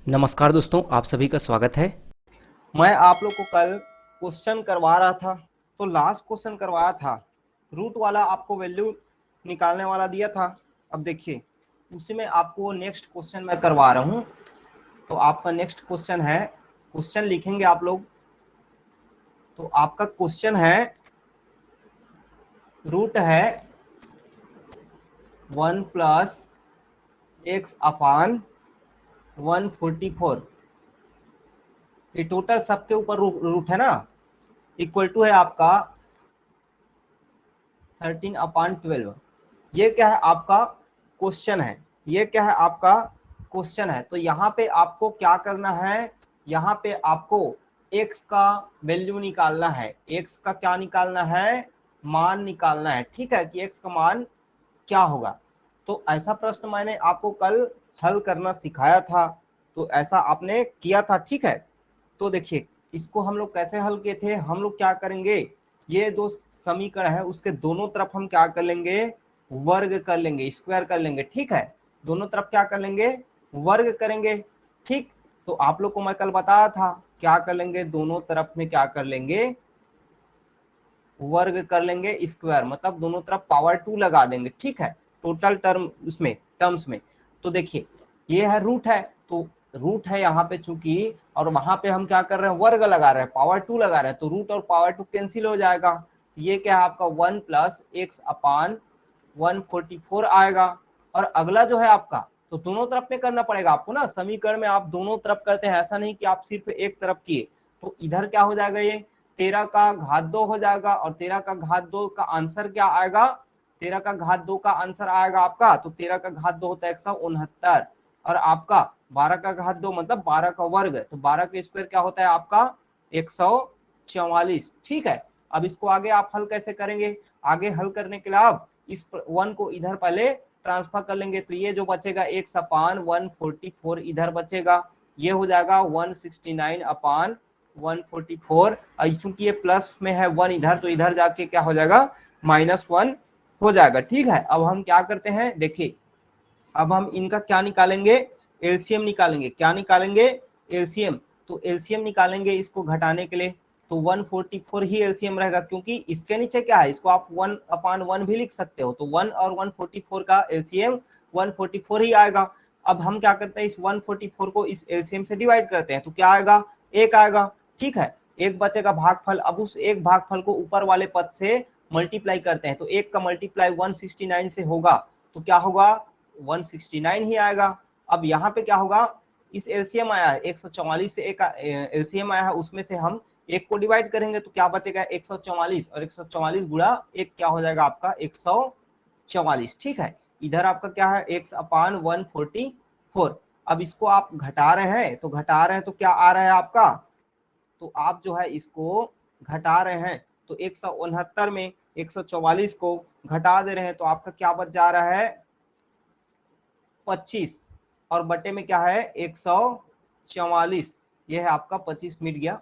नमस्कार दोस्तों, आप सभी का स्वागत है। मैं आप लोग को कल क्वेश्चन करवा रहा था, तो लास्ट क्वेश्चन करवाया था, रूट वाला आपको वैल्यू निकालने वाला दिया था। अब देखिए उसी में आपको नेक्स्ट क्वेश्चन मैं करवा रहा हूँ। तो आपका नेक्स्ट क्वेश्चन है, क्वेश्चन लिखेंगे आप लोग। तो आपका क्वेश्चन है, रूट है 1 प्लस एक्स अपान 144। ये टोटल सबके ऊपर रूट है ना, इक्वल टू है आपका 13/12। ये क्या है आपका क्वेश्चन है, ये क्या है आपका क्वेश्चन है। तो यहाँ पे आपको क्या करना है, यहाँ पे आपको x का वैल्यू निकालना है। x का क्या निकालना है, मान निकालना है। ठीक है कि x का मान क्या होगा। तो ऐसा प्रश्न मैंने आपको कल हल करना सिखाया था, तो ऐसा आपने किया था। ठीक है, तो देखिए इसको हम लोग कैसे हल किए थे। हम लोग क्या करेंगे, ये दो समीकरण है उसके दोनों तरफ हम क्या कर लेंगे, वर्ग कर लेंगे, स्क्वायर कर लेंगे। ठीक है, दोनों तरफ क्या कर लेंगे, वर्ग करेंगे। ठीक, तो आप लोग को मैं कल बताया था क्या कर लेंगे, दोनों तरफ में क्या कर लेंगे, वर्ग कर लेंगे, स्क्वायर मतलब दोनों तरफ पावर 2 लगा देंगे। ठीक है, टोटल टर्म उसमें टर्म्स में। तो देखिए ये है रूट है, तो रूट है यहाँ पे चूंकि, और वहां पे हम क्या कर रहे हैं, वर्ग लगा रहे हैं, पावर 2 लगा रहे हैं, तो रूट और पावर 2 कैंसिल हो जाएगा। ये क्या है आपका 1 प्लस एक्स अपान 144 आएगा। और अगला जो है आपका, तो दोनों तरफ में करना पड़ेगा आपको ना, समीकरण में आप दोनों तरफ करते हैं, ऐसा नहीं कि आप सिर्फ एक तरफ किए। तो इधर क्या हो जाएगा, ये 13 का घात 2 हो जाएगा, और 13 का घात 2 का आंसर क्या आएगा, 13 का घात 2 का आंसर आएगा आपका, तो 13 का घात 2 होता है 169, और आपका 12 का घात 2 मतलब 12 का वर्ग, तो 12 का स्क्वायर क्या होता है आपका 144। ठीक है, अब इसको आगे आप हल कैसे करेंगे, आगे हल करने के लिए आप इस 1 को इधर पहले ट्रांसफर कर लेंगे, तो ये जो बचेगा एक्स अपान 144 इधर बचेगा, ये हो जाएगा 169 अपान 144। चूंकि ये प्लस में है 1 इधर, तो इधर जाके क्या हो जाएगा, -1 हो जाएगा। ठीक है, अब हम क्या करते हैं, देखिए अब हम इनका क्या निकालेंगे, एलसीएम निकालेंगे। क्या निकालेंगे, एलसीएम। तो एलसीएम निकालेंगे इसको घटाने के लिए, तो 144 ही एलसीएम रहेगा, क्योंकि इसके नीचे क्या है, इसको आप 1/1 भी लिख सकते हो, तो 1 और 144 का एलसीएम 144 ही आएगा। अब हम क्या करते हैं, इस 144 को इस एलसीएम से डिवाइड करते हैं, तो क्या आएगा, 1 आएगा। ठीक है, एक बचेगा भागफल, अब उस एक भागफल को ऊपर वाले पद से मल्टीप्लाई करते हैं, तो एक का मल्टीप्लाई 169 से होगा, तो क्या होगा 169 ही आएगा। अब यहाँ पे क्या होगा, इस एलसीएम आया है 144 से एक एलसीएम आया है, उसमें से हम एक को डिवाइड करेंगे, तो क्या बचेगा 144, और 144 गुणा एक क्या हो जाएगा आपका 144। ठीक है, इधर आपका क्या है x अपान 144। अब इसको आप घटा रहे हैं, तो घटा रहे हैं तो क्या आ रहा है आपका, तो आप जो है इसको घटा रहे हैं, तो 169 में 144 को घटा दे रहे हैं, तो आपका क्या बच जा रहा है 25, और बटे में क्या है 144, ये है आपका 25 मिट गया।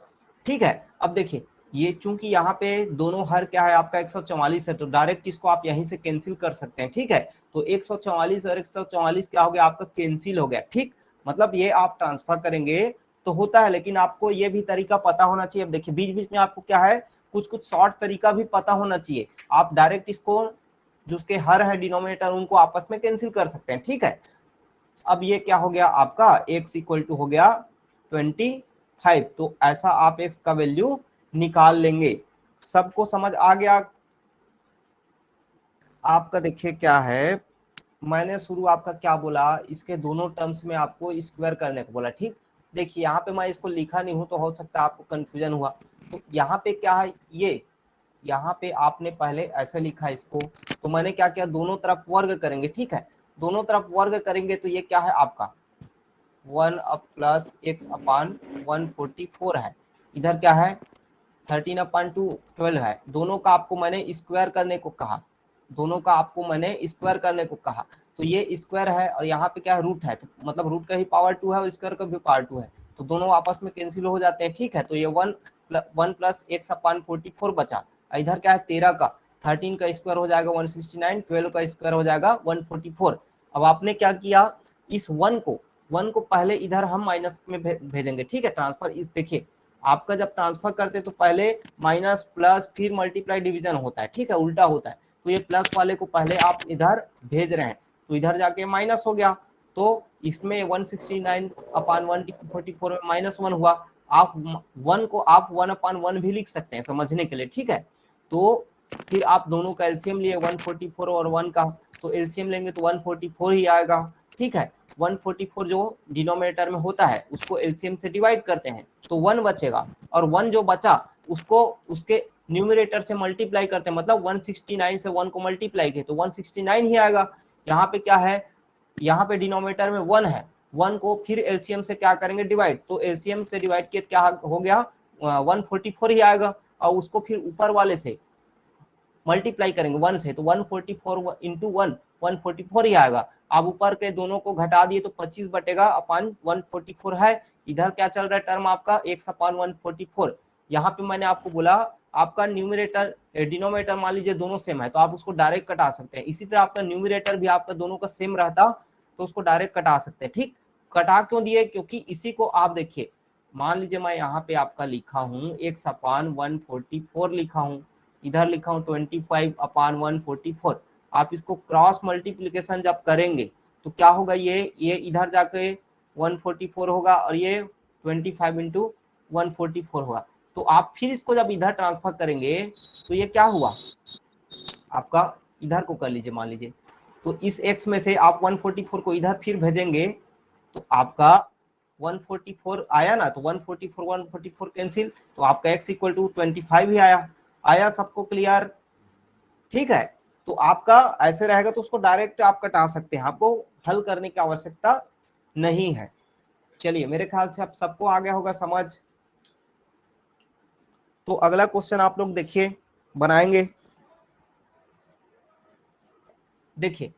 ठीक है, अब देखिए ये चूंकि यहाँ पे दोनों हर क्या है आपका 144 है, तो डायरेक्ट इसको आप यहीं से कैंसिल कर सकते हैं। ठीक है, तो 144 और 144 क्या हो गया आपका, कैंसिल हो गया। ठीक, मतलब ये आप ट्रांसफर करेंगे तो होता है, लेकिन आपको ये भी तरीका पता होना चाहिए। अब देखिए बीच बीच में आपको क्या है, कुछ कुछ शॉर्ट तरीका भी पता होना चाहिए। आप डायरेक्ट इसको जो उसके हर है डिनोमिनेटर उनको आपस में कैंसिल कर सकते हैं। ठीक है, अब ये क्या हो गया आपका x इक्वल टू हो गया 25, तो ऐसा आप x का वैल्यू निकाल लेंगे। सबको समझ आ गया आपका। देखिए क्या है, मैंने शुरू आपका क्या बोला, इसके दोनों टर्म्स में आपको स्क्वायर करने को बोला। ठीक, देखिए यहाँ पे मैं इसको लिखा नहीं हूं, तो हो सकता है आपको कंफ्यूजन हुआ। तो यहाँ पे क्या है, ये यहाँ पे आपने पहले ऐसे लिखा इसको, तो मैंने क्या किया, दोनों तरफ वर्ग करेंगे। ठीक है, दोनों तरफ वर्ग करेंगे, तो ये क्या है आपका 1 अब प्लस एक्स अपान 144 है, इधर क्या है 13/2 12 है। दोनों का आपको मैंने स्क्वायर करने को कहा, दोनों का आपको मैंने स्क्वायर करने को कहा, तो ये स्क्वायर है, और यहाँ पे क्या है रूट है, तो मतलब रूट का ही पावर 2 है और स्क्वायर का भी पावर 2 है, तो दोनों आपस में कैंसिल हो जाते हैं। ठीक है, तो ये 1 प्लस एक्स अपान 44 बचा, इधर क्या है 13 का 13 का स्क्वायर हो जाएगा 169, 12 का स्क्वायर हो जाएगा 144। अब आपने क्या किया, इस 1 को 1 को पहले इधर हम माइनस में भेजेंगे, ठीक है। ट्रांसफर इस देखिए आपका जब ट्रांसफर करते तो पहले माइनस प्लस फिर मल्टीप्लाई डिवीजन होता है, ठीक है, उल्टा होता है। तो ये प्लस वाले को पहले आप इधर भेज रहे हैं तो इधर जाके माइनस हो गया, तो इसमें 169 अपान 144 में -1 हुआ। आप 1 को आप 1/1 भी लिख सकते हैं समझने के लिए, ठीक है। तो फिर आप दोनों का एलसीएम लिए 144 और 1 का, तो एलसीएम लेंगे तो 144 ही आएगा, ठीक है। 144 जो डिनोमिनेटर में होता है उसको एलसीएम से डिवाइड करते हैं तो 1 बचेगा, और 1 जो बचा उसको उसके न्यूमरेटर से मल्टीप्लाई करते हैं, मतलब 169 से 1 को मल्टीप्लाई किए तो 169 ही आएगा। यहाँ पे क्या है, यहाँ पे डिनोमिनेटर में 1 है, 1 को फिर एलसीएम से क्या करेंगे डिवाइड, तो एलसीएम से डिवाइड किए क्या हो गया 144 ही आएगा, और उसको फिर ऊपर वाले से मल्टीप्लाई करेंगे 1 से तो 144 इंटू 1 144 ही आएगा। अब ऊपर के दोनों को घटा दिए तो 25 बटेगा अपान 144 है। इधर क्या चल रहा है टर्म आपका x अपान 144। यहाँ पे मैंने आपको बोला आपका न्यूमरेटर डिनोमिनेटर मान लीजिए दोनों सेम है तो आप उसको डायरेक्ट कटा सकते हैं, इसी तरह आपका न्यूमरेटर भी आपका दोनों का सेम रहता तो उसको डायरेक्ट कटा सकते हैं, ठीक। कटा क्यों दिए, क्योंकि इसी को आप देखिए मान लीजिए मैं यहाँ पे आपका लिखा हूँ x अपान 144 लिखा हूँ, इधर लिखा हूँ 25 अपान 144। आप इसको क्रॉस मल्टीप्लीकेशन जब करेंगे तो क्या होगा, ये इधर जाके 144 होगा और ये 25 इंटू 144 होगा। तो आप फिर इसको जब इधर ट्रांसफर करेंगे तो ये क्या हुआ आपका, इधर को कर लीजिए मान लीजिए, तो इस x में से आप 144 को इधर फिर भेजेंगे तो आपका 144 आया ना, तो 144 कैंसिल, तो आपका x इक्वल टू 25 ही आया सबको क्लियर, ठीक है। तो आपका ऐसे रहेगा तो उसको डायरेक्ट आप कटा सकते हैं, आपको हल करने की आवश्यकता नहीं है। चलिए मेरे ख्याल से आप सबको आ गया होगा समझ। तो अगला क्वेश्चन आप लोग देखिए बनाएंगे। देखिए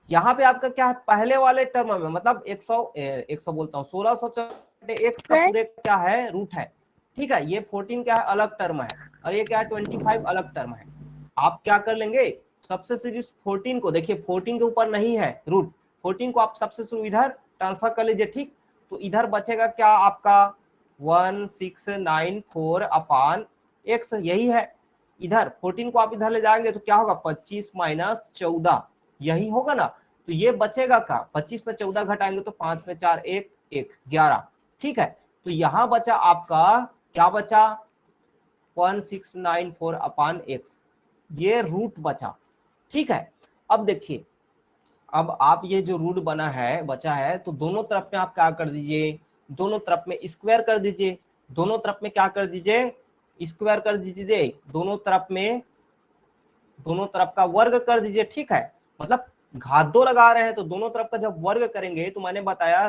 यहाँ पे आपका क्या है, पहले वाले टर्म में मतलब 100 बोलता हूँ 1600 एक्स का पूरे क्या है रूट है, ठीक है। ये 14 क्या है अलग टर्म है और ये क्या है 25 अलग टर्म है। आप क्या कर लेंगे, सबसे शुरू 14 को देखिए 14 के ऊपर नहीं है रूट, 14 को आप सबसे शुरू इधर ट्रांसफर कर लीजिए, ठीक। तो इधर बचेगा क्या आपका 1694 अपान एक्स, यही है। इधर 14 को आप इधर ले जाएंगे तो क्या होगा 25 माइनस 14, यही होगा ना। तो ये बचेगा का 25 में 14 घटाएंगे तो 5 में 4 1 1 11, ठीक है। तो यहां बचा आपका क्या बचा 1694 अपान एक्स, ये रूट बचा, ठीक है। अब देखिए अब आप ये जो रूट बचा है तो दोनों तरफ में आप क्या कर दीजिए, दोनों तरफ में स्क्वायर कर दीजिए, दोनों तरफ में क्या कर दीजिए स्क्वायर कर दीजिए, दोनों तरफ का वर्ग कर दीजिए, ठीक है। मतलब घात 2 लगा रहे हैं तो दोनों तरफ का जब वर्ग करेंगे तो मैंने बताया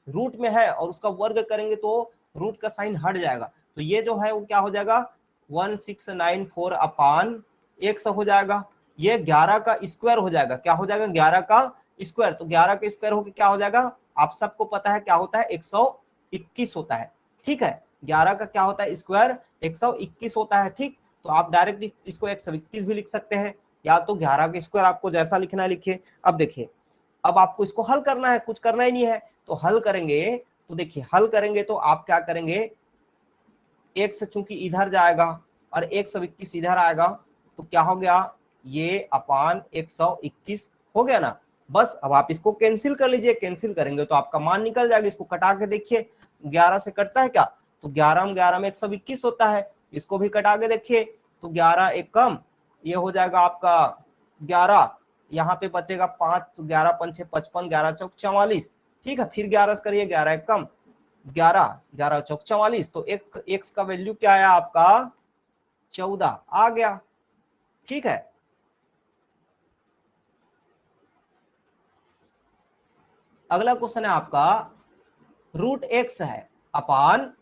रूट में है और उसका वर्ग करेंगे तो रूट का साइन हट जाएगा, तो ये जो है वो क्या हो जाएगा 1694 अपान एक्स हो जाएगा। ये 11 का स्क्वायर हो जाएगा, क्या हो जाएगा 11 का स्क्वायर, तो 11 का स्क्वायर होकर क्या हो जाएगा आप सबको पता है क्या होता है 121 होता है, ठीक है। 11 का क्या होता है स्क्वायर 121 होता है, ठीक। तो आप डायरेक्ट इसको 121 भी लिख सकते हैं या तो 11 का स्क्वायर, आपको जैसा लिखना है लिखिए। अब देखिए अब आपको इसको हल करना है, कुछ करना ही नहीं है, तो हल करेंगे तो देखिए हल करेंगे तो आप क्या करेंगे x चूंकि इधर जाएगा और 121 इधर आएगा तो क्या हो गया ये अपान 121 हो गया ना। बस अब आप इसको कैंसिल कर लीजिए, कैंसिल करेंगे तो आपका मान निकल जाएगा। इसको कटा के देखिए 11 से कटता है क्या, तो 11 में 121 होता है, इसको भी कटा के देखिए तो 11 एक कम, ये हो जाएगा आपका 11, यहाँ पे बचेगा 5, 11 5 55, 11 चौक 44, ठीक है। फिर 11 करिए 11 एक कम 11, 11 चौक 44, तो एक एक्स का वैल्यू क्या आया आपका 14 आ गया, ठीक है। अगला क्वेश्चन है आपका रूट एक्स है अपान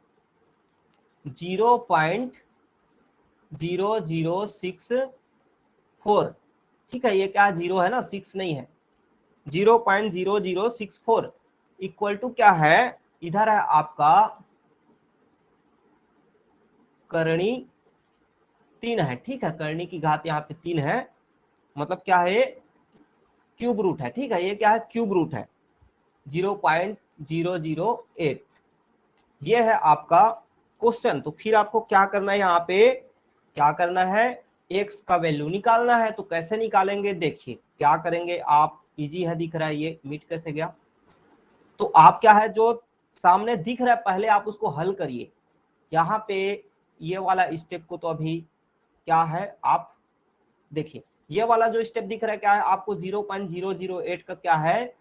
0.0064, ठीक है। ये क्या जीरो है ना, 6 नहीं है, 0.0064 इक्वल टू क्या है, इधर है आपका करणी 3 है, ठीक है। करणी की घात यहाँ पे 3 है, मतलब क्या है क्यूब रूट है, ठीक है। ये क्या है क्यूब रूट है 0. 008। ये है आपका क्वेश्चन। तो फिर आपको क्या करना है, यहाँ पे क्या करना है, x का वैल्यू निकालना है। तो कैसे निकालेंगे, देखिए क्या करेंगे आप, इजी है, दिख रहा है ये मिट कैसे गया। तो आप क्या है, जो सामने दिख रहा है पहले आप उसको हल करिए। यहाँ पे ये वाला स्टेप को तो अभी क्या है, आप देखिए ये वाला जो स्टेप दिख रहा है क्या है, आपको 0.008 का क्या है,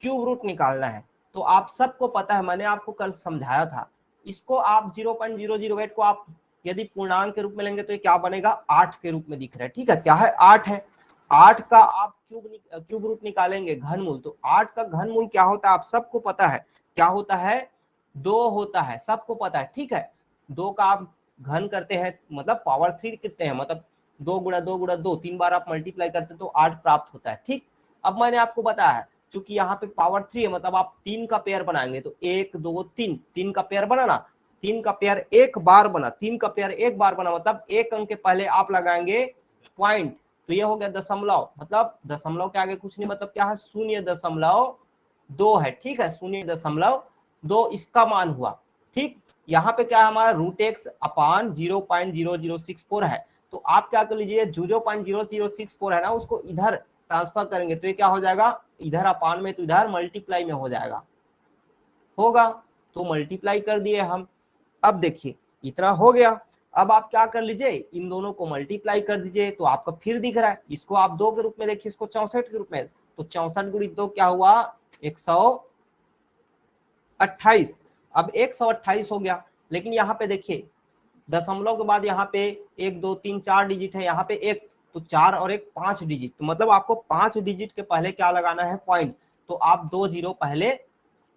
क्यूब रूट निकालना है। तो आप सबको पता है, मैंने आपको कल समझाया था। इसको आप 0.008 को आप यदि पूर्णांक के रूप में लेंगे तो ये क्या बनेगा, 8 के रूप में दिख रहा है। ठीक है, क्या है, 8 है। 8 का आप क्यूब रूट निकालेंगे घनमूल। तो 8 का घनमूल क्या होता है, आप सबको पता है क्या होता है, 2 होता है, सबको पता है। ठीक है, 2 का आप घन करते हैं मतलब पावर 3 कितने हैं, मतलब 2 गुणा 2 गुणा 2, 3 बार आप मल्टीप्लाई करते हैं तो 8 प्राप्त होता है। ठीक, अब मैंने आपको बताया है चूंकि यहाँ पे पावर 3 है, मतलब आप 3 का पेयर बनाएंगे तो 1 2 3, 3 का पेयर बनाना, 3 का पेयर एक बार बना, 3 का पेयर एक बार बना, मतलब एक अंक के पहले आप लगाएंगे पॉइंट। तो ये हो गया दशमलव, मतलब दशमलव के आगे कुछ नहीं, मतलब क्या है, 0.2 है। ठीक है, 0.2 इसका मान हुआ। ठीक, यहाँ पे क्या है हमारा √x अपान 0.0064 है। तो आप क्या कर लीजिए, 0.0064 है ना, उसको इधर ट्रांसफर करेंगे तो ये क्या हो जाएगा, इधर अपान में तो इधर मल्टीप्लाई में हो जाएगा, होगा। तो मल्टीप्लाई कर दिए हम। अब देखिए इतना हो गया। अब आप क्या कर लीजिए, इन दोनों को मल्टीप्लाई कर दीजिए तो आपका फिर दिख रहा है, इसको आप 2 के रूप में देखिए, इसको 64 के रूप में। तो 64 गुणित 2 क्या हुआ, 128। अब 128 हो गया, लेकिन यहाँ पे देखिए दशमलव के बाद यहाँ पे 1 2 3 4 डिजिट है, यहाँ पे एक, तो 4 और 1 5 डिजिट, तो मतलब आपको 5 डिजिट के पहले क्या लगाना है, पॉइंट। तो आप 2 जीरो पहले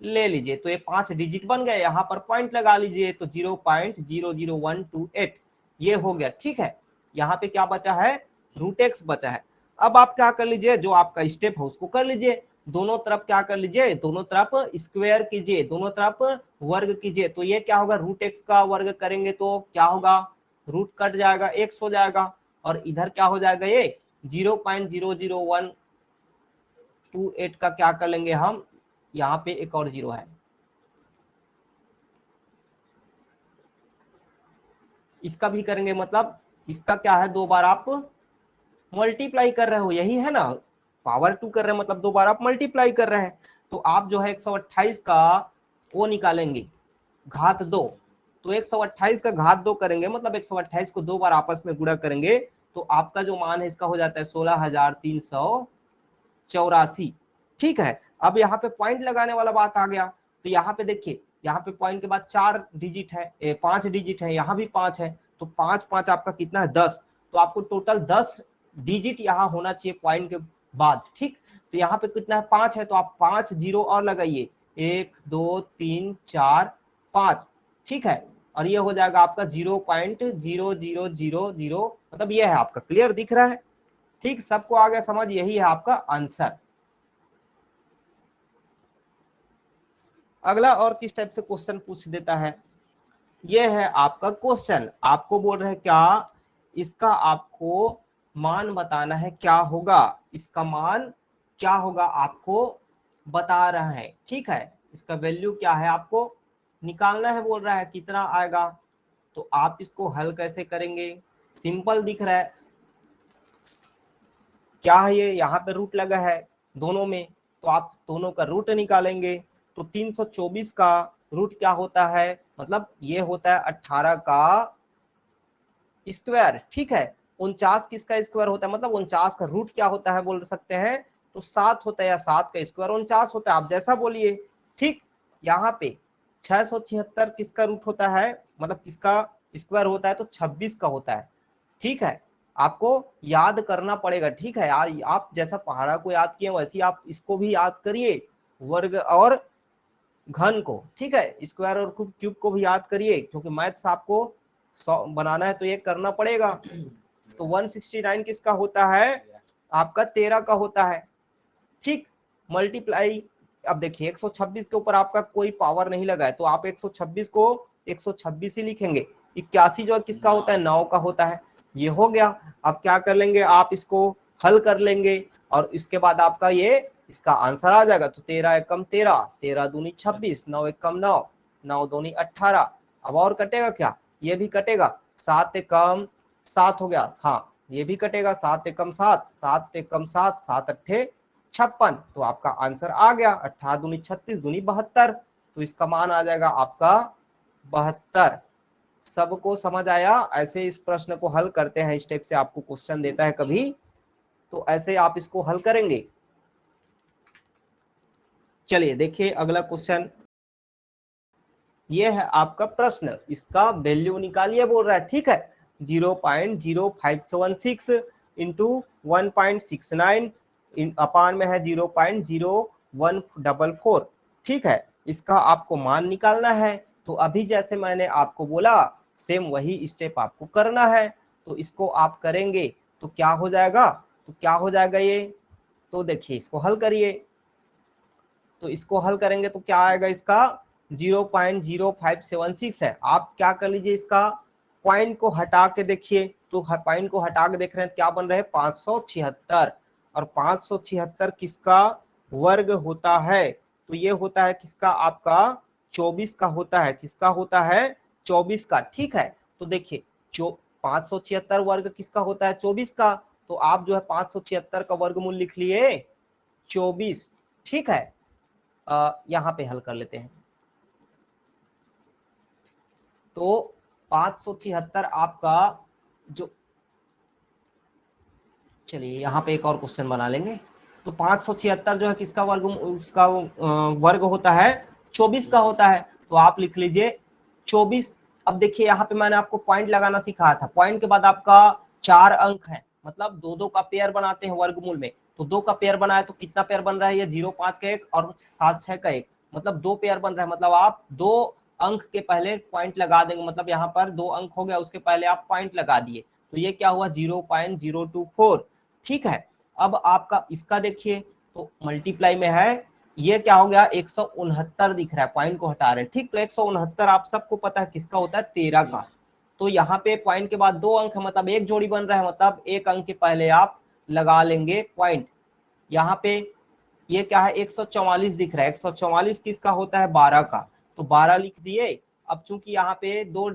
ले लीजिए, तो ये 5 डिजिट बन गए, यहाँ पर पॉइंट लगा लीजिए तो 0.00128 ये हो गया। ठीक है, यहाँ पे क्या बचा है, √x बचा है। अब आप क्या कर लीजिए, जो आपका स्टेप है उसको कर लीजिए, दोनों तरफ क्या कर लीजिए, दोनों तरफ स्क्वायर कीजिए, दोनों तरफ वर्ग कीजिए। तो ये क्या होगा, √x का वर्ग करेंगे तो क्या होगा, रूट कट जाएगा, x हो जाएगा, और इधर क्या हो जाएगा, ये 0.00128 का क्या कर लेंगे हम, यहाँ पे एक और जीरो है, इसका भी करेंगे, मतलब इसका क्या है, 2 बार आप मल्टीप्लाई कर रहे हो, यही है ना, पावर 2 कर रहे हैं मतलब 2 बार आप मल्टीप्लाई कर रहे हैं। तो आप जो है 128 का वो निकालेंगे घात 2। तो 128 का घात 2 करेंगे, मतलब 128 को 2 बार आपस में गुणा करेंगे तो आपका जो मान है इसका हो जाता है 16,384। ठीक है, अब यहाँ पे पॉइंट लगाने वाला बात आ गया। तो यहाँ पे देखिए, यहाँ पे पॉइंट के बाद 4 डिजिट है, 5 डिजिट है, यहाँ भी 5 है, तो 5 5 आपका कितना है, 10। तो आपको टोटल 10 डिजिट यहाँ होना चाहिए पॉइंट के बाद। ठीक, तो यहाँ पे कितना है, 5 है, तो आप 5 जीरो और लगाइए, 1 2 3 4 5। ठीक है, और ये हो जाएगा आपका 0.0000, मतलब ये है आपका, क्लियर दिख रहा है। ठीक, सबको आ गया समझ, यही है आपका आंसर। अगला और किस टाइप से क्वेश्चन पूछ देता है, ये है आपका क्वेश्चन, आपको बोल रहे हैं क्या, इसका आपको मान बताना है, क्या होगा, इसका मान क्या होगा आपको बता रहा है। ठीक है, इसका वैल्यू क्या है आपको निकालना है, बोल रहा है कितना आएगा। तो आप इसको हल कैसे करेंगे, सिंपल दिख रहा है, क्या है ये, यहाँ पे रूट लगा है दोनों में, तो आप दोनों का रूट निकालेंगे। तो 324 का रूट क्या होता है, मतलब ये होता है 18 का स्क्वायर। ठीक है, 49 किसका स्क्वायर होता है, मतलब 49 का रूट क्या होता है बोल सकते हैं, तो 7 होता है, या 7 का स्क्वायर 49 होता है, आप जैसा बोलिए। ठीक, यहाँ पे 676 किसका रूट होता है, मतलब किसका स्क्वायर होता है, तो 26 का होता है। ठीक है, आपको याद करना पड़ेगा। ठीक है, आप जैसा पहाड़ा को याद किए वैसे आप इसको भी याद करिए, वर्ग और घन को। ठीक है, स्क्वायर और क्यूब को भी याद करिए, क्योंकि मैथ्स आपको बनाना है तो ये करना पड़ेगा। तो 169 किसका होता है, आपका 13 का होता है। ठीक, मल्टीप्लाई, अब देखिए 126 के ऊपर आपका कोई पावर नहीं लगा है, तो आप 126 को 126 ही लिखेंगे। 81 जो किसका होता है, 9 का होता है। ये हो गया। अब क्या कर लेंगे, आप इसको हल कर लेंगे और इसके बाद आपका ये इसका आंसर आ जाएगा। तो 13 एकम 13, 13 दूनी 26, 9 एकम 9, 9 दूनी 18। अब और कटेगा क्या, ये भी कटेगा, 7 एकम 7 हो गया, हाँ ये भी कटेगा, 7 एकम 7, 7 एकम 7, 7 अट्ठे 56। तो आपका आंसर आ गया, 18 दूनी 36 दूनी 72। तो इसका मान आ जाएगा आपका 72। सबको समझ आया? ऐसे इस प्रश्न को हल करते हैं, इस टाइप से आपको क्वेश्चन देता है कभी, तो ऐसे आप इसको हल करेंगे। चलिए देखिए अगला क्वेश्चन, ये है आपका प्रश्न, इसका वैल्यू निकालिए बोल रहा है, ठीक है। 0.0576 इंटू 1.69 अपान में है 0.0144, ठीक है। इसका आपको मान निकालना है। तो अभी जैसे मैंने आपको बोला सेम वही स्टेप आपको करना है। तो इसको आप करेंगे तो क्या हो जाएगा, तो क्या हो जाएगा ये, तो देखिए इसको हल करिए। तो इसको हल करेंगे तो क्या आएगा, इसका 0.0576 है। आप क्या कर लीजिए, इसका पॉइंट को हटा के देखिए, तो पॉइंट को हटा के देख रहे हैं क्या बन रहे हैं 576। और 576 किसका वर्ग होता है, तो ये होता है किसका, आपका 24 का होता है। किसका होता है, 24 का, ठीक है। तो देखिए 576 वर्ग किसका होता है, 24 का। तो आप जो है 576 का वर्गमूल लिख लिए 24, ठीक है। यहाँ पे हल कर लेते हैं। तो 576 आपका जो, चलिए यहाँ पे एक और क्वेश्चन बना लेंगे। तो 576 जो है किसका वर्ग, उसका वर्ग होता है 24 का होता है। तो आप लिख लीजिए 24। अब देखिए यहाँ पे मैंने आपको पॉइंट लगाना सिखाया था, पॉइंट के बाद आपका 4 अंक है, मतलब दो दो का पेयर बनाते हैं वर्गमूल में। तो 2 का पेयर बनाए तो कितना पेयर बन रहा है, ये 0 5 का 1 और 7 6 का 1, मतलब 2 पेयर बन रहा है। मतलब आप 2 अंक के पहले पॉइंट लगा देंगे, मतलब यहाँ पर 2 अंक हो गया, उसके पहले आप पॉइंट लगा दिए, तो ये क्या हुआ 0.024, ठीक है। अब आपका इसका देखिए, तो मल्टीप्लाई में है, ये क्या हो गया 169 दिख रहा है, पॉइंट को हटा रहे हैं, ठीक। तो 169 आप सबको पता है किसका होता है, 13 का। तो यहाँ पे पॉइंट के बाद 2 अंक है, मतलब एक जोड़ी बन रहा है, मतलब एक अंक के पहले आप लगा लेंगे पॉइंट। यहाँ पे ये क्या है 144 दिख रहा है, 144 किसका होता है, 12 का। तो 12 लिख दिए। अब चूंकि यहाँ पे दो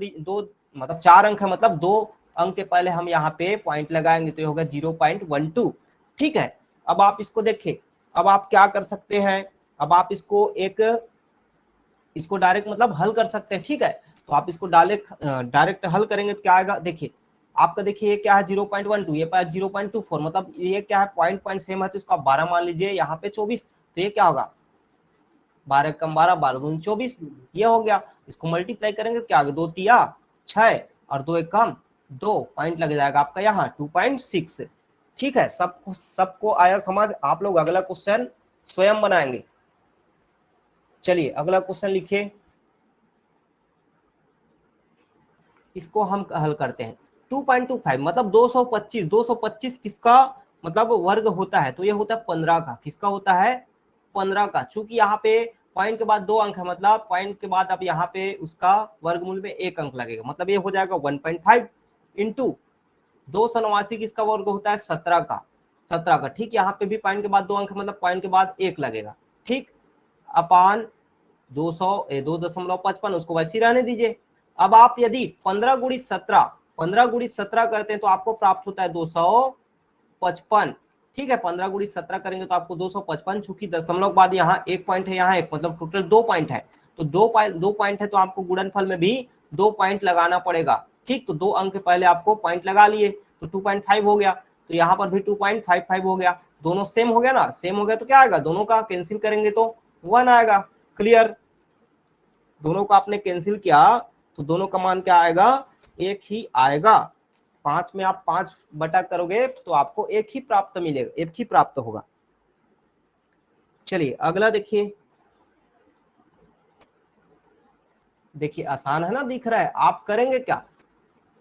मतलब 4 अंक है, मतलब 2 अंक के पहले हम यहाँ पे पॉइंट लगाएंगे, तो ये होगा 0.12, ठीक है। अब आप इसको देखें, अब आप क्या कर सकते हैं, अब आप इसको इसको डायरेक्ट मतलब हल कर सकते हैं, ठीक है। तो आप इसको डायरेक्ट हल करेंगे तो क्या आएगा, देखिए आपका, देखिए ये क्या है 0.12, ये पास 0.24, मतलब ये क्या है पॉइंट पॉइंट सेम है, तो इसको आप 12 मान लीजिए, यहाँ पे 24, तो ये क्या होगा 12 कम 12, 12 दूनी 24, ये हो गया। इसको मल्टीप्लाई करेंगे तो क्या आगे 2 तिया 6 और 2 एक कम 2, पॉइंट लग जाएगा आपका यहाँ 2.6, ठीक है। सबको आया समझ? आप लोग अगला क्वेश्चन स्वयं बनाएंगे। चलिए अगला क्वेश्चन लिखिए, इसको हम हल करते हैं। 2.25 मतलब 225, 225 किसका मतलब वर्ग होता है, तो ये होता है 15 का। किसका होता है, 15 का। चूंकि यहाँ पे पॉइंट के बाद 2 अंक है, मतलब पॉइंट के बाद अब यहाँ पे उसका वर्गमूल में 1 अंक लगेगा, मतलब ये हो जाएगा 1.5 इंटू 289 किसका वर्ग होता है, 17 का, 17 का, ठीक। यहाँ पे भी पॉइंट के बाद 2 अंक है, मतलब पॉइंट के बाद 1 लगेगा, ठीक। अपान 2.55, उसको वैसे ही रहने दीजिए। अब आप यदि 15 गुणित 17 करते हैं तो आपको प्राप्त होता है 255, ठीक है। 15 गुणित 17 करेंगे तो आपको 255, चूंकि दशमलव के बाद यहाँ 1 पॉइंट है, यहाँ 1, मतलब टोटल 2 पॉइंट है। तो 2 पॉइंट है, तो आपको गुणनफल में भी 2 पॉइंट लगाना पड़ेगा, ठीक। तो 2 अंक के पहले आपको पॉइंट लगा लिए, तो 2.5 हो गया। तो यहाँ पर भी 2.55 हो गया, दोनों सेम हो गया ना, सेम हो गया तो क्या आएगा, दोनों का कैंसिल करेंगे तो 1 आएगा। क्लियर, दोनों को आपने कैंसिल किया तो दोनों का मान क्या आएगा, एक ही आएगा। 5 में आप 5 बटा करोगे तो आपको एक ही प्राप्त मिलेगा, एक ही प्राप्त होगा। चलिए अगला देखिए, देखिए आसान है ना, दिख रहा है। आप करेंगे क्या,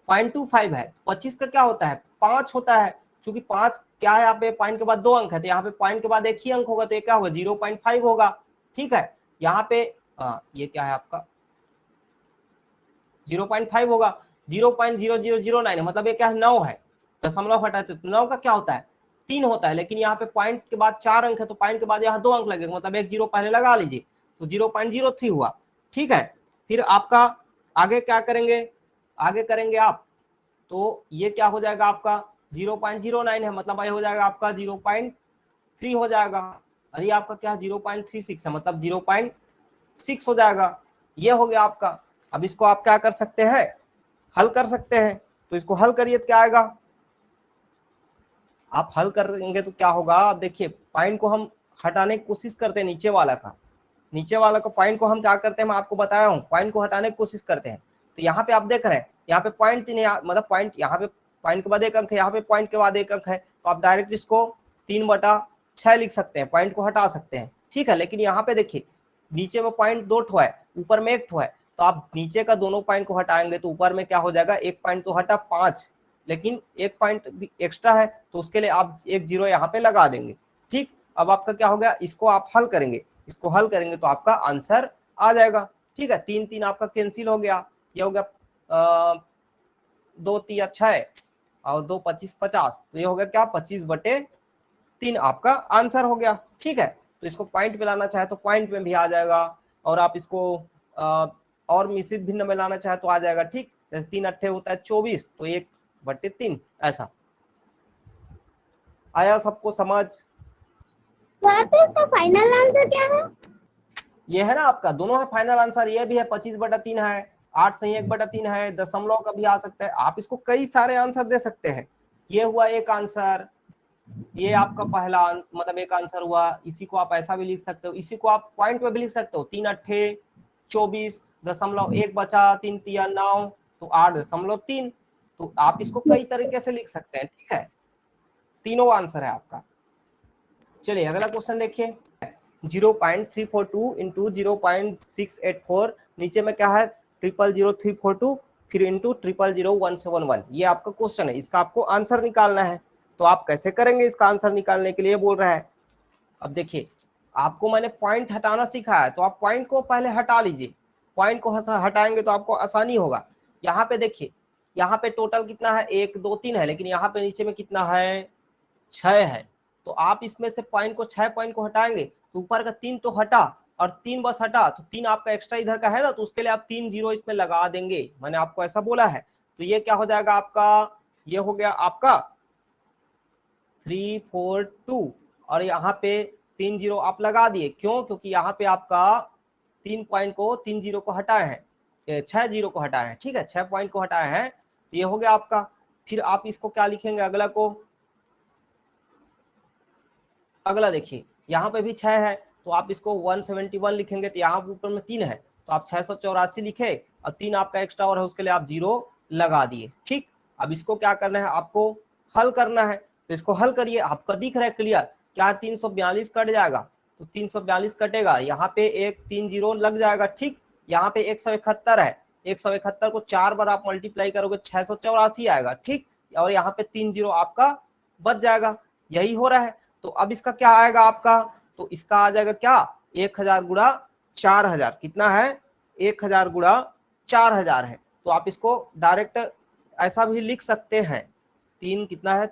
0.25 है, 25 का क्या होता है 5 होता है। चूंकि 5 क्या है, यहाँ पे पॉइंट के बाद 2 अंक है, तो यहाँ पे पॉइंट के बाद एक ही अंक होगा, तो ये क्या होगा 0.5 होगा, ठीक है। यहाँ पे ये क्या है आपका 0.5 होगा, 0.0009 है, मतलब ये क्या है 9 है, दशमलव हटाते तो 9 का क्या होता है 3 होता है, लेकिन यहाँ पे पॉइंट के बाद 4 अंक है तो पॉइंट के बाद यहाँ 2 अंक लगेगा, मतलब एक जीरो पहले लगा लीजिए, तो 0.03 हुआ। ठीक है, फिर आपका आगे क्या करेंगे, आगे करेंगे आप, तो ये क्या हो जाएगा आपका 0.09 है, मतलब ये हो जाएगा आपका 0.3 हो जाएगा, और ये आपका क्या 0.36 है, मतलब 0.6 हो जाएगा। ये हो गया आपका। अब इसको आप क्या कर सकते हैं, हल कर सकते हैं, तो इसको हल करिए तो क्या आएगा, आप हल करेंगे तो क्या होगा, आप देखिए पॉइंट को हम हटाने की कोशिश करते हैं, नीचे वाला का, नीचे वाला का पॉइंट को हम क्या करते हैं, मैं आपको बताया हूँ, पॉइंट को हटाने की कोशिश करते हैं। तो यहाँ पे आप देख रहे हैं, यहाँ पे पॉइंट 3 है, मतलब पॉइंट यहाँ पे पॉइंट के बाद एक अंक है, यहाँ पे पॉइंट के बाद एक अंक है, तो आप डायरेक्ट इसको 3/6 लिख सकते हैं, पॉइंट को हटा सकते हैं। ठीक है, लेकिन यहाँ पे देखिए नीचे में पॉइंट 2 ठो है, ऊपर में 1 ठो है, तो आप नीचे का दोनों पॉइंट को हटाएंगे तो ऊपर में क्या हो जाएगा, एक पॉइंट तो हटा 5, लेकिन एक पॉइंट भी एक्स्ट्रा है, तो उसके लिए आप एक जीरो यहाँ पे लगा देंगे। ठीक, अब आपका क्या हो गया, इसको आप हल करेंगे, इसको हल करेंगे तो आपका आंसर आ जाएगा। ठीक है, 3 आपका कैंसिल हो गया, ये हो गया 2 3 6 और 2 25 50, तो ये हो गया क्या 25/3 आपका आंसर हो गया। ठीक है, तो इसको पॉइंट में लाना चाहे तो पॉइंट में भी आ जाएगा, और आप इसको और मिश्रित भिन्न में लाना चाहे तो आ जाएगा। ठीक, जैसे 3 अट्ठे होता है 24, तो 1/3 ऐसा। आया सबको समझ? तो इसका फाइनल आंसर क्या है? ये है ना आपका, दोनों है फाइनल आंसर, ये भी है 25/3 है, 8 सही 1/3 है, दशमलव का भी आ सकता है, आप इसको कई सारे आंसर दे सकते हैं। ये हुआ एक आंसर, ये आपका पहला मतलब एक आंसर हुआ, इसी को आप ऐसा भी लिख सकते हो, इसी को आप पॉइंट में भी लिख सकते हो, 3 अट्ठे 24, दशमलव 1 बचा, 3 तिया 9, तो 8.3, तो आप इसको कई तरीके से लिख सकते हैं। ठीक है, तीनों आंसर है आपका। चलिए अगला क्वेश्चन देखिए, 0.342 इंटू 0.684, नीचे में क्या है 000342, फिर इंटू 000171, ये आपका क्वेश्चन है, इसका आपको आंसर निकालना है। तो आप कैसे करेंगे, इसका आंसर निकालने के लिए बोल रहा है। अब देखिए आपको मैंने पॉइंट हटाना सिखाया है, तो आप पॉइंट को पहले हटा लीजिए, पॉइंट को हटाएंगे तो आपको आसानी होगा। यहाँ पे देखिए, यहाँ पे टोटल कितना है 1 2 3 है, लेकिन यहाँ पे नीचे में कितना है 6 है, तो आप इसमें से पॉइंट को 6 पॉइंट को हटाएंगे तो ऊपर का 3 तो हटा, और 3 बस हटा, तो 3 आपका एक्स्ट्रा इधर का है ना, तो उसके लिए आप 3 जीरो इसमें लगा देंगे, मैंने आपको ऐसा बोला है। तो ये क्या हो जाएगा आपका, ये हो गया आपका 342, और यहाँ पे 3 जीरो आप लगा दिए, क्यों, क्योंकि यहाँ पे आपका 3 पॉइंट को 3 जीरो को हटाए हैं, 6 जीरो को हटाए हैं। ठीक है, 6 पॉइंट को हटाए हैं, तो ये हो गया आपका। फिर आप इसको क्या लिखेंगे, अगला को, अगला देखिए यहाँ पे भी 6 है, तो आप इसको 171 लिखेंगे, तो यहाँ ऊपर में 3 है, तो आप 684 लिखे, और 3 आपका एक्स्ट्रा और है, उसके लिए आप जीरो लगा दिए। ठीक, अब इसको क्या करना है, आपको हल करना है, तो इसको हल करिए, आपका दिख रहा है क्लियर, क्या 342 कट जाएगा, तो 342 कटेगा, यहाँ पे एक 3 जीरो लग जाएगा। ठीक, यहाँ पे 171 है, 171 को 4 बार आप मल्टीप्लाई करोगे 684 आएगा। ठीक, और यहाँ पे 3 जीरो आपका बच जाएगा, यही हो रहा है। तो अब इसका क्या आएगा आपका, तो इसका आ जाएगा क्या 1000 गुणा 4000, कितना है 1000 गुणा 4000 है। तो आप इसको डायरेक्ट ऐसा भी लिख सकते हैं, 3 कितना है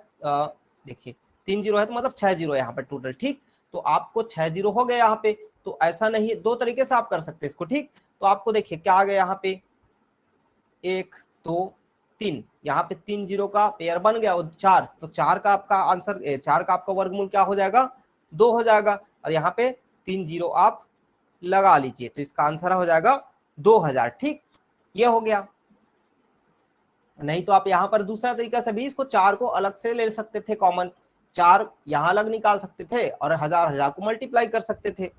देखिए 3 जीरो है, तो मतलब 6 जीरो यहाँ पे टोटल। ठीक, तो आपको 6 जीरो हो गया यहाँ पे, तो ऐसा नहीं, दो तरीके से आप कर सकते हैं इसको। ठीक, तो आपको देखिए क्या आ गया यहाँ पे 1 2 3, यहाँ पे 3 जीरो का पेयर बन गया, और 4, तो 4 का आपका आंसर 4 का आपका वर्गमूल क्या हो जाएगा 2 हो जाएगा, और यहाँ पे 3 जीरो आप लगा लीजिए, तो इसका आंसर हो जाएगा 2000। ठीक, ये हो गया। नहीं तो आप यहाँ पर दूसरा तरीका से भी इसको 4 को अलग से ले सकते थे कॉमन, 4 यहाँ अलग निकाल सकते थे और 1000 को मल्टीप्लाई कर सकते थे।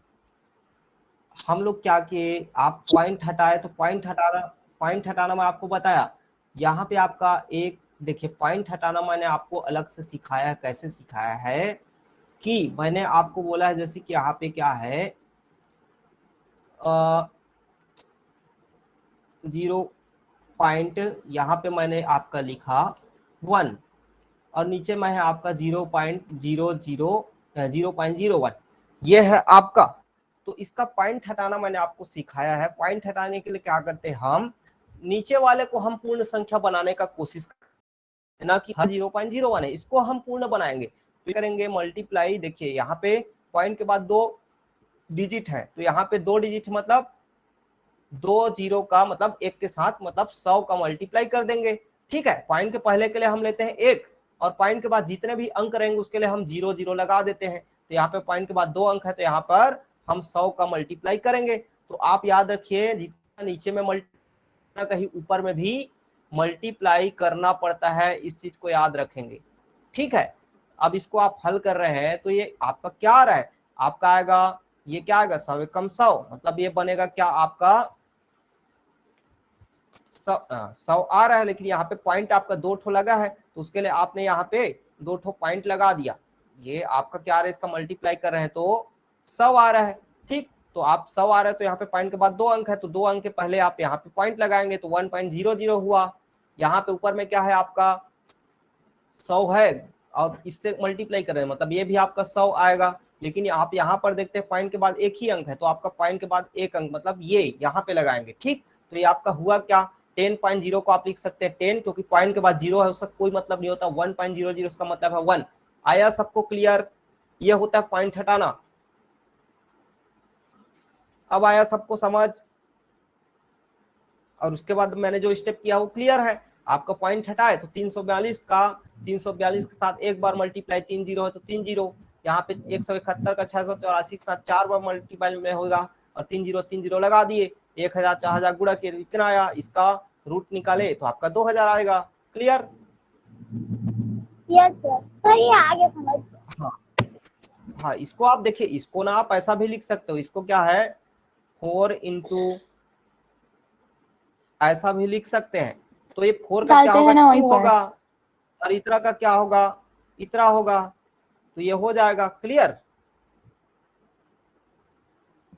हम लोग क्या किए, आप पॉइंट हटाए, तो पॉइंट हटाना मैं आपको बताया, यहाँ पे आपका एक देखिए पॉइंट हटाना मैंने आपको अलग से सिखाया है। कैसे सिखाया है कि मैंने आपको बोला है, जैसे कि यहाँ पे क्या है 0 पॉइंट, यहाँ पे मैंने आपका लिखा 1, और नीचे में है आपका 0.01, ये है आपका। तो इसका पॉइंट हटाना मैंने आपको सिखाया है। पॉइंट हटाने के लिए क्या करते हैं, हम नीचे वाले को हम पूर्ण संख्या बनाने का कोशिश करते हैं, ना कि हर 0.01 है, इसको हम पूर्ण बनाएंगे। करेंगे मल्टीप्लाई, देखिए यहाँ पे पॉइंट के बाद 2 डिजिट है, तो यहाँ पे 2 डिजिट मतलब 2 जीरो का मतलब 1 के साथ मतलब 100 का मल्टीप्लाई कर देंगे। ठीक है, पॉइंट के पहले के लिए हम लेते हैं 1 और पॉइंट के बाद जितने भी अंक रहेंगे उसके लिए हम 0 0 लगा देते हैं। तो यहाँ पे पॉइंट के बाद 2 अंक है तो यहाँ पर हम 100 का मल्टीप्लाई करेंगे। तो आप याद रखिए जितना नीचे में मल्टीप्लाई कहीं ऊपर में भी मल्टीप्लाई करना पड़ता है, इस चीज को याद रखेंगे। ठीक है, अब इसको आप हल कर रहे हैं तो ये आपका क्या आ रहा है, आपका आएगा ये क्या आएगा 100 एकम 100, मतलब ये बनेगा क्या आपका 100 आ रहा है, लेकिन यहाँ पे पॉइंट आपका 2 ठो लगा है तो उसके लिए आपने यहाँ पे 2 ठो पॉइंट लगा दिया। ये आपका क्या आ रहा है, इसका मल्टीप्लाई कर रहे हैं तो 100 आ रहा है। ठीक, तो आप 100 आ रहा है तो यहाँ पे पॉइंट के बाद 2 अंक है तो 2 अंक के पहले आप यहाँ पे पॉइंट लगाएंगे तो 1.00 हुआ। यहाँ पे ऊपर में क्या है आपका 100 है और इससे मल्टीप्लाई कर रहे हैं मतलब ये भी आपका 100 आएगा। लेकिन आप यहाँ पर देखते हैं पॉइंट के बाद एक ही अंक है तो आपका पॉइंट के बाद एक अंक मतलब ये यहाँ पे लगाएंगे। ठीक, तो ये आपका हुआ क्या 10.0 को आप लिख सकते हैं 10, क्योंकि पॉइंट के बाद 0 है उसका कोई मतलब नहीं होता। 1.00 उसका मतलब है 1। आया सबको क्लियर? ये होता है पॉइंट हटाना। अब आया सबको समझ? और उसके बाद मैंने जो स्टेप किया वो क्लियर है। आपका पॉइंट हटाए तो 342 के साथ एक बार मल्टीप्लाई 3 जीरो है तो 3 जीरो, यहाँ पे 171 का 684 के साथ 4 बार मल्टीप्लाई में होगा और 3 जीरो लगा दिए, 1000 4000 गुणा किए इतना आया, इसका रूट निकाले तो आपका 2000 आएगा। क्लियर? यस सर, सर ये आगे समझ गए। हाँ हाँ, इसको आप देखिए, इसको ना आप ऐसा भी लिख सकते हो, इसको क्या है 4 इंटू ऐसा भी लिख सकते हैं। तो ये 4 का क्या डालते होगा हैं ना वहीं 2 पर। होगा और इतना का क्या होगा इतना होगा, तो ये हो जाएगा। क्लियर?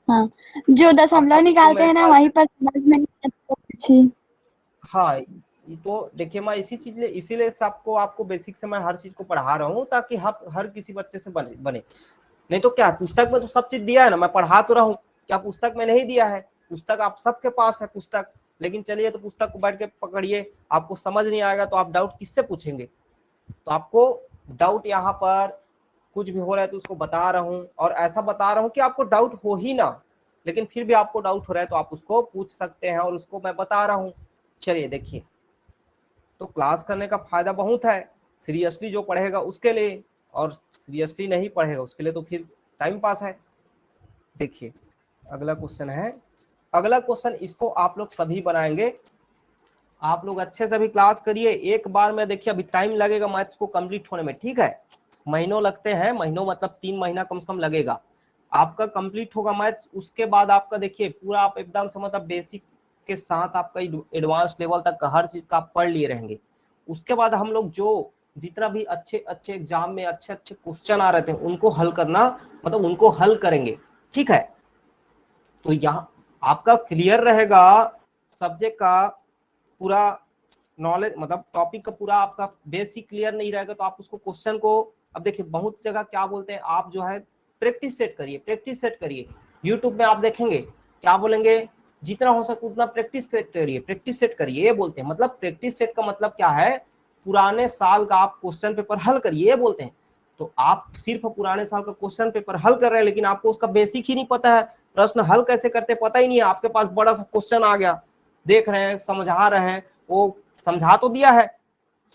हाँ, जो आप दशमलव सबको निकालते मेरे हैं ना ख्याल वहीं से पर समझ में नहीं आता अच्छी। हाँ, ये तो देखिए मैं इसीलिए सबको आपको बेसिक से मैं हर चीज को पढ़ा रहा हूँ ताकि हर किसी बच्चे से बने। नहीं तो क्या पुस्तक में तो सब चीज दिया है ना, मैं पढ़ा तो रहा हूँ, क्या पुस्तक में नहीं दिया है? पुस्तक आप सबके पास है पुस्तक, लेकिन चलिए तो पुस्तक को बैठ के पकड़िए, आपको समझ नहीं आएगा तो आप डाउट किससे पूछेंगे? तो आपको डाउट यहाँ पर कुछ भी हो रहा है तो उसको बता रहा हूँ, और ऐसा बता रहा हूँ कि आपको डाउट हो ही ना, लेकिन फिर भी आपको डाउट हो रहा है तो आप उसको पूछ सकते हैं और उसको मैं बता रहा हूँ। चलिए देखिए, तो क्लास करने का फायदा बहुत है, सीरियसली जो पढ़ेगा उसके लिए, और सीरियसली नहीं पढ़ेगा उसके लिए तो फिर टाइम पास है। देखिए अगला क्वेश्चन है, अगला क्वेश्चन इसको आप लोग सभी बनाएंगे, आप लोग अच्छे से भी क्लास करिए एक बार में। देखिए अभी टाइम लगेगा मैथ्स को कंप्लीट होने में, ठीक है, महीनों लगते हैं, महीनों मतलब 3 महीना कम से कम लगेगा आपका कंप्लीट होगा मैथ्स। उसके बाद आपका देखिए पूरा आप एकदम से मतलब बेसिक के साथ आपका एडवांस लेवल तक का हर चीज का आप पढ़ लिए रहेंगे। उसके बाद हम लोग जो जितना भी अच्छे अच्छे एग्जाम में अच्छे अच्छे क्वेश्चन आ रहे थे उनको हल करना, मतलब उनको हल करेंगे। ठीक है, तो यहाँ आपका क्लियर रहेगा सब्जेक्ट का पूरा नॉलेज, मतलब टॉपिक का पूरा आपका बेसिक क्लियर नहीं रहेगा तो आप उसको क्वेश्चन को, अब देखिए बहुत जगह क्या बोलते हैं आप जो है प्रैक्टिस सेट करिए, प्रैक्टिस सेट करिए। यूट्यूब में आप देखेंगे क्या बोलेंगे, जितना हो सके उतना प्रैक्टिस सेट करिए, प्रैक्टिस सेट करिए, ये बोलते हैं। मतलब प्रैक्टिस सेट का मतलब क्या है, पुराने साल का आप क्वेश्चन पेपर हल करिए, ये बोलते हैं। तो आप सिर्फ पुराने साल का क्वेश्चन पेपर हल कर रहे हैं लेकिन आपको उसका बेसिक ही नहीं पता है, प्रश्न हल कैसे करते पता ही नहीं है। आपके पास बड़ा सा क्वेश्चन आ गया, देख रहे हैं समझा रहे हैं, वो समझा तो दिया है,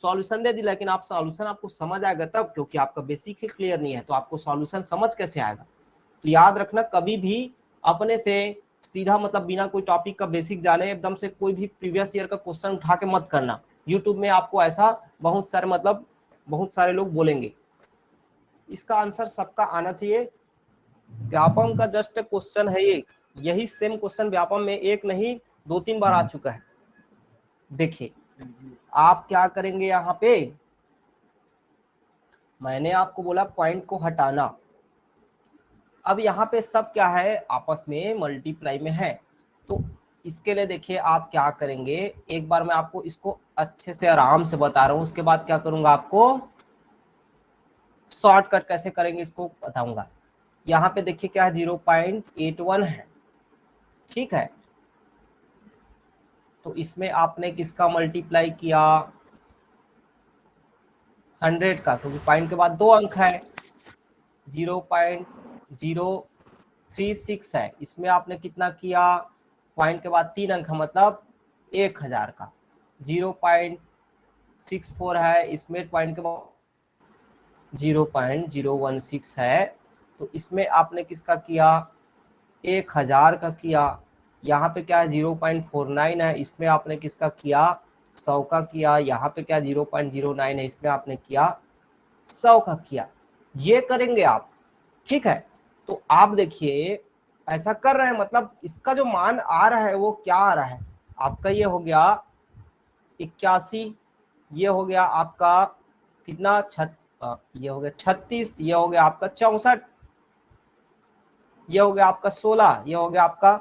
सॉल्यूशन दे दिया, लेकिन आप सॉल्यूशन आपको समझ आएगा तब, क्योंकि आपका बेसिक ही क्लियर नहीं है तो आपको सॉल्यूशन समझ कैसे आएगा। तो याद रखना कभी भी अपने से सीधा मतलब बिना कोई टॉपिक का बेसिक जाने एकदम से कोई भी प्रीवियस ईयर का क्वेश्चन उठा के मत करना। यूट्यूब में आपको ऐसा बहुत सारे मतलब बहुत सारे लोग बोलेंगे। इसका आंसर सबका आना चाहिए। व्यापम का जस्ट क्वेश्चन है ये, यही सेम क्वेश्चन व्यापम में एक नहीं 2-3 बार आ चुका है। देखिए आप क्या करेंगे, यहाँ पे मैंने आपको बोला पॉइंट को हटाना। अब यहाँ पे सब क्या है आपस में मल्टीप्लाई में है, तो इसके लिए देखिए आप क्या करेंगे, एक बार मैं आपको इसको अच्छे से आराम से बता रहा हूँ, उसके बाद क्या करूंगा आपको शॉर्टकट कैसे करेंगे इसको बताऊंगा। यहाँ पे देखिए क्या है 0.81 है, ठीक है, तो इसमें आपने किसका मल्टीप्लाई किया 100 का, क्योंकि पॉइंट के बाद 2 अंक है, 0.036 है। इसमें आपने कितना किया, पॉइंट के बाद 3 अंक है, मतलब 1000 का। 0.64 है, इसमें पॉइंट के बाद 0.016 है, तो इसमें आपने किसका किया, 1000 का किया। यहाँ पे क्या है 0.49 है, इसमें आपने किसका किया, 100 का किया। यहाँ पे क्या 0.09 है, इसमें आपने किया 100 का किया। ये करेंगे आप, ठीक है। तो आप देखिए ऐसा कर रहे हैं, मतलब इसका जो मान आ रहा है वो क्या आ रहा है आपका, ये हो गया 81, ये हो गया आपका कितना ये हो गया 36, ये हो गया आपका 64, ये हो गया आपका 16, ये हो गया आपका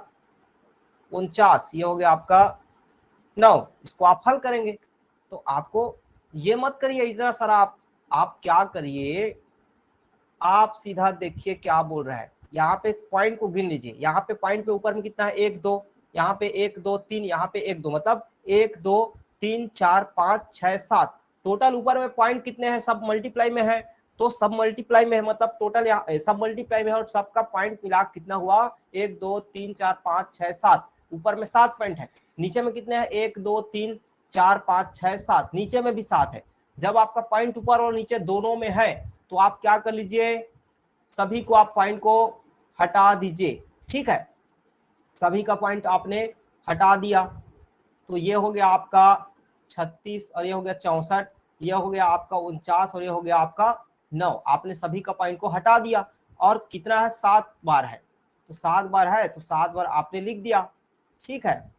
49, ये हो गया आपका 9। इसको आप हल करेंगे तो आपको ये मत करिए इतना सारा, आप क्या करिए, आप सीधा देखिए क्या बोल रहा है। यहाँ पे पॉइंट को गिन लीजिए, यहाँ पे पॉइंट पे ऊपर में कितना है 1 2, यहाँ पे 1 2 3, यहाँ पे 1 2, मतलब 1 2 3 4 5 6 7, टोटल ऊपर में पॉइंट कितने हैं, सब मल्टीप्लाई में है, तो सब मल्टीप्लाई में है, मतलब टोटल यहाँ सब मल्टीप्लाई में है और सबका पॉइंट मिला कितना हुआ 1 2 3 4 5 6 7, ऊपर में 7 पॉइंट है, नीचे में कितने हैं 1 2 3 4 5 6 7, नीचे में भी 7 है। जब आपका पॉइंट ऊपर और नीचे दोनों में है तो आप क्या कर लीजिए, सभी को आप पॉइंट को हटा दीजिए, ठीक है। सभी का पॉइंट आपने हटा दिया, तो ये हो गया आपका 36 और ये हो गया 64, ये हो गया आपका 49 और ये हो गया आपका 9। आपने सभी का पॉइंट को हटा दिया और कितना है 7 बार है, तो 7 बार है तो 7 बार आपने लिख दिया, ठीक है।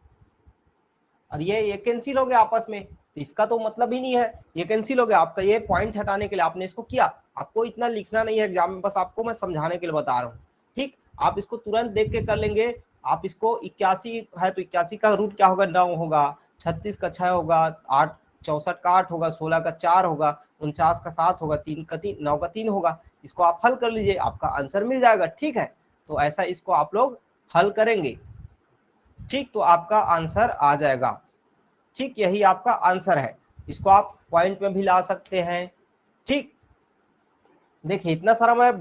और ये कैंसिल हो गया आपस में, तो इसका तो मतलब ही नहीं है, ये कैंसिल हो गया आपका। ये पॉइंट हटाने के लिए आपने इसको किया, आपको इतना लिखना नहीं है एग्जाम में, बस आपको मैं समझाने के लिए बता रहा हूँ, ठीक। आप इसको तुरंत देख के कर लेंगे। आप इसको 81 है तो 81 का रूट क्या होगा 9 होगा, 36 का 6 होगा, 8 64 का 8 होगा, 16 का 4 होगा, 49 का 7 होगा, 3 का 3 9 का 3 होगा। इसको आप हल कर लीजिए, आपका आंसर मिल जाएगा, ठीक है। तो ऐसा इसको आप लोग हल करेंगे, ठीक, तो आपका आंसर आ जाएगा, ठीक। यही आपका आंसर है, इसको आप पॉइंट में भी ला सकते हैं, ठीक। देखिए इतना सारा मैं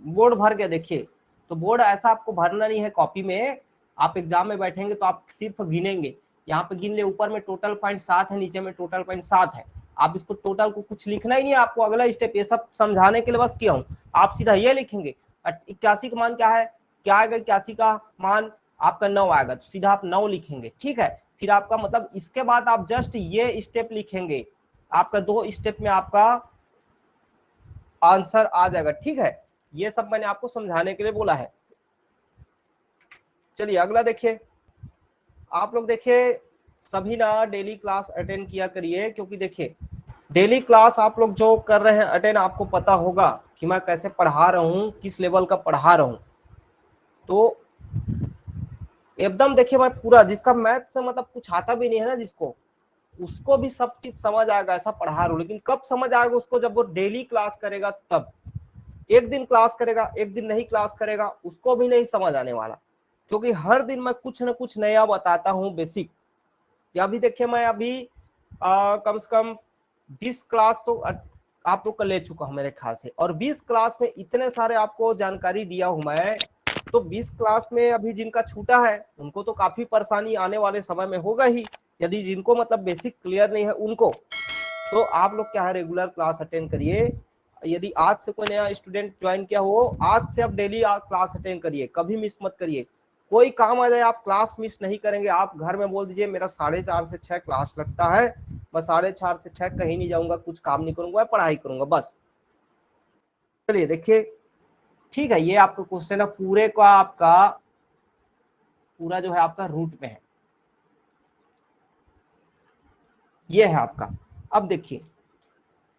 बोर्ड भर के, देखिए तो बोर्ड ऐसा आपको भरना नहीं है कॉपी में, आप एग्जाम में बैठेंगे तो आप सिर्फ गिनेंगे, यहाँ पे गिन ले, ऊपर में टोटल पॉइंट 7 है, नीचे में टोटल पॉइंट 7 है। आप इसको टोटल को कुछ लिखना ही नहीं है आपको, अगला स्टेप ये सब समझाने के लिए बस किया हूँ। आप सीधा ये लिखेंगे 81 का मान क्या है, क्या आएगा 81 का मान आपका 9 आएगा, तो सीधा आप 9 लिखेंगे, ठीक है। फिर आपका मतलब इसके बाद आप जस्ट ये स्टेप लिखेंगे, आपका 2 स्टेप में आपका आंसर आ जाएगा, ठीक है। ये सब मैंने आपको समझाने के लिए बोला है। चलिए अगला देखिए, आप लोग देखिए सभी ना डेली क्लास अटेंड किया करिए, क्योंकि देखिए डेली क्लास आप लोग जो कर रहे हैं अटेंड, आपको पता होगा कि मैं कैसे पढ़ा रहा हूँ, किस लेवल का पढ़ा रहा हूँ। तो एकदम देखिए मैं पूरा, जिसका मैथ से मतलब कुछ आता भी नहीं है ना जिसको, उसको भी सब चीज समझ आएगा, ऐसा पढ़ा रहा हूँ। लेकिन कब समझ आएगा उसको, जब वो डेली क्लास करेगा तब। एक दिन क्लास करेगा, एक दिन नहीं क्लास करेगा, उसको भी नहीं समझ आने वाला, क्योंकि हर दिन मैं कुछ ना कुछ नया बताता हूँ बेसिक। या अभी देखिए मैं अभी कम से कम 20 क्लास तो आप लोग का ले चुका हूँ मेरे ख्याल से, और 20 क्लास में इतने सारे आपको जानकारी दिया हूँ मैं, तो 20 क्लास में अभी जिनका छूटा है उनको तो काफी परेशानी आने वाले समय में होगा ही, यदि जिनको मतलब बेसिक क्लियर नहीं है उनको। तो आप लोग क्या है रेगुलर क्लास अटेंड करिए। यदि आज से कोई नया स्टूडेंट ज्वाइन किया हो, आज से आप डेली क्लास अटेंड करिए, कभी मिस मत करिए। कोई काम आ जाए आप क्लास मिस नहीं करेंगे, आप घर में बोल दीजिए मेरा 4:30 से 6 क्लास लगता है, मैं 4:30 से 6 कहीं नहीं जाऊंगा, कुछ काम नहीं करूंगा, पढ़ाई करूंगा बस। चलिए देखिए, ठीक है, ये आपका क्वेश्चन है, पूरे का आपका पूरा जो है आपका रूट में है, ये है आपका। अब देखिए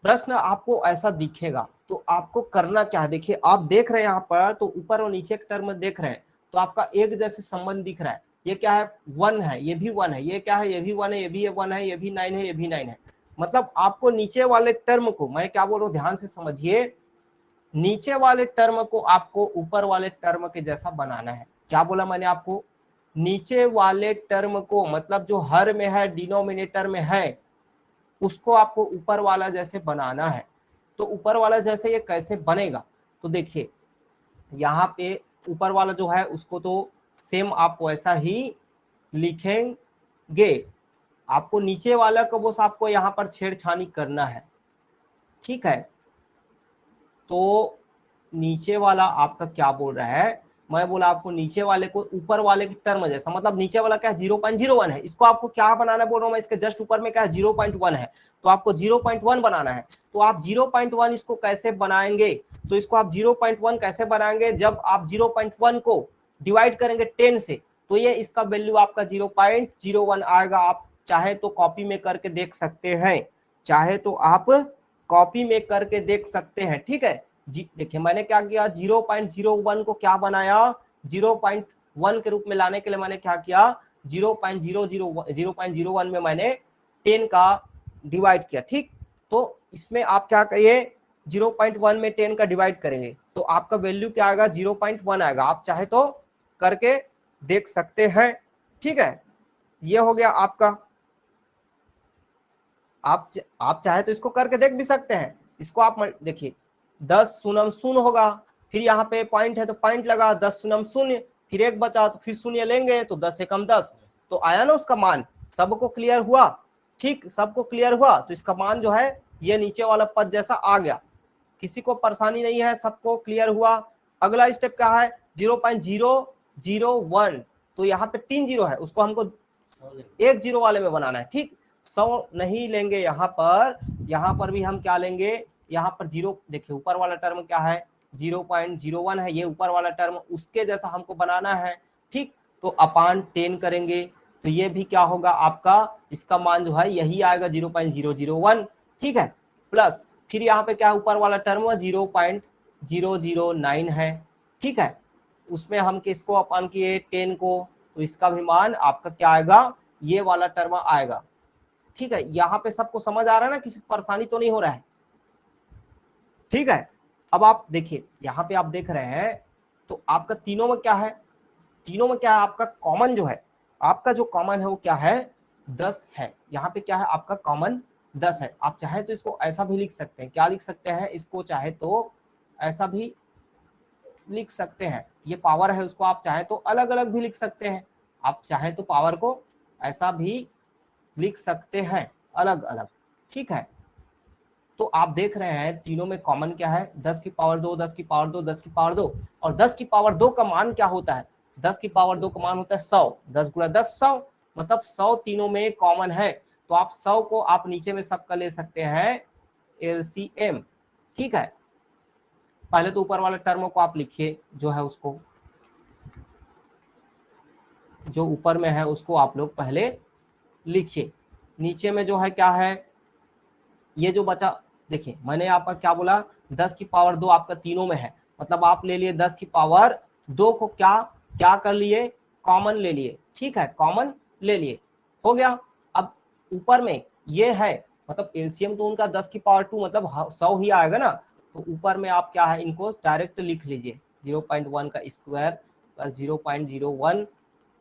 प्रश्न आपको ऐसा दिखेगा तो आपको करना क्या है, देखिए आप देख रहे हैं यहाँ पर, तो ऊपर और नीचे के टर्म देख रहे हैं, तो आपका एक जैसे संबंध दिख रहा है। ये क्या है 1 है, ये भी 1 है, ये क्या है ये भी 1 है, ये भी 1 है, ये भी 9 है, ये भी 9 है। मतलब आपको नीचे वाले टर्म को, मैं क्या बोल रहा हूँ ध्यान से समझिए, नीचे वाले टर्म को आपको ऊपर वाले टर्म के जैसा बनाना है। क्या बोला मैंने आपको, नीचे वाले टर्म को, मतलब जो हर में है, डिनोमिनेटर में है, उसको आपको ऊपर वाला जैसे बनाना है। तो ऊपर वाला जैसे ये कैसे बनेगा, तो देखिए यहाँ पे ऊपर वाला जो है उसको तो सेम आप वैसा ही लिखेंगे, आपको नीचे वाला को बस आपको यहाँ पर छेड़छानी करना है, ठीक है। तो नीचे वाला आपका क्या बोल रहा है, मैं बोला आपको नीचे वाले को ऊपर वाले की टर्म जैसा, मतलब नीचे वाला क्या है 0.01 है, इसको आपको क्या बनाना बोल रहा हूँ मैं, इसके जस्ट ऊपर में क्या है 0.1 है, तो आपको 0.1 बनाना है। तो आप 0.1 इसको कैसे बनाएंगे, तो इसको आप 0.1 कैसे बनाएंगे, जब आप 0.1 को डिवाइड करेंगे 10 से, तो ये इसका वैल्यू आपका 0.01 आएगा। आप चाहे तो कॉपी में करके देख सकते हैं, चाहे तो आप कॉपी में करके देख सकते हैं, ठीक है जी। देखिए मैंने क्या किया, 0.01 को क्या बनाया, 0.1 के रूप में लाने के लिए मैंने क्या किया, 0.001 में मैंने 10 का डिवाइड किया, ठीक। तो इसमें आप क्या करिए, 0.1 में 10 का डिवाइड करेंगे तो आपका वैल्यू क्या आएगा, 0.1 आएगा। आप चाहे तो करके देख सकते हैं, ठीक है। ये हो गया आपका, आप चाहे तो इसको करके देख भी सकते हैं। इसको आप देखिए 10 शून्य शून्य होगा, फिर यहाँ पे पॉइंट है तो पॉइंट लगा, 10 शून्य शून्य, फिर एक बचा तो फिर शून्य लेंगे तो 10 एकम 10, तो आया ना उसका मान। सबको क्लियर हुआ, ठीक, सबको क्लियर हुआ। तो इसका मान जो है ये नीचे वाला पद जैसा आ गया, किसी को परेशानी नहीं है, सबको क्लियर हुआ। अगला स्टेप क्या है, 0.001, तो यहाँ पे 3 जीरो है, उसको हमको 1 जीरो वाले में बनाना है, ठीक। 100 नहीं लेंगे यहाँ पर भी हम क्या लेंगे, यहाँ पर जीरो, देखिए ऊपर वाला टर्म क्या है 0.01 है, ये ऊपर वाला टर्म उसके जैसा हमको बनाना है, ठीक। तो अपान 10 करेंगे तो ये भी क्या होगा आपका, इसका मान जो है यही आएगा 0.001, ठीक है। प्लस फिर यहाँ पे क्या ऊपर वाला टर्म 0.009 है, ठीक है। उसमें हम किसको अपान किए 10 को, तो इसका भी मान आपका क्या आएगा, ये वाला टर्म आएगा, ठीक है। यहाँ पे सबको समझ आ रहा है ना, किसी परेशानी तो नहीं हो रहा है, ठीक है। अब आप देखिए यहाँ पे आप देख रहे हैं तो आपका तीनों में क्या है, तीनों में क्या है आपका कॉमन जो है, आपका जो कॉमन है वो क्या है 10 है। यहाँ पे क्या है आपका कॉमन 10 है। आप चाहे तो इसको ऐसा भी लिख सकते हैं, क्या लिख सकते हैं, इसको चाहे तो ऐसा भी लिख सकते हैं, ये पावर है उसको आप चाहे तो अलग अलग भी लिख सकते हैं, आप चाहे तो पावर को ऐसा भी लिख सकते हैं अलग अलग, ठीक है। तो आप देख रहे हैं तीनों में कॉमन क्या है, 10 की पावर 2, 10 की पावर 2, 10 की पावर 2, और 10 की पावर 2 का मान क्या होता है, 10 की पावर 2 का मान होता है 100, 10 गुणा 10 100, मतलब 100 तीनों में कॉमन है। तो आप 100 को आप नीचे में सबका ले सकते हैं एलसीएम, ठीक है। पहले तो ऊपर वाले टर्म को आप लिखिए, जो है उसको, जो ऊपर में है उसको आप लोग पहले लिखिए। नीचे में जो है क्या है, ये जो बचा, देखिए मैंने आपका क्या बोला, 10 की पावर 2 आपका तीनों में है, मतलब आप ले लिए 10 की पावर 2 को क्या क्या कर लिए, कॉमन ले लिए, ठीक है, कॉमन ले लिए, हो गया। अब ऊपर में ये है, मतलब एलसीएम तो उनका 10 की पावर 2 मतलब 100 ही आएगा ना, तो ऊपर में आप क्या है इनको डायरेक्ट लिख लीजिए, 0.1 का स्क्वायर प्लस 0.01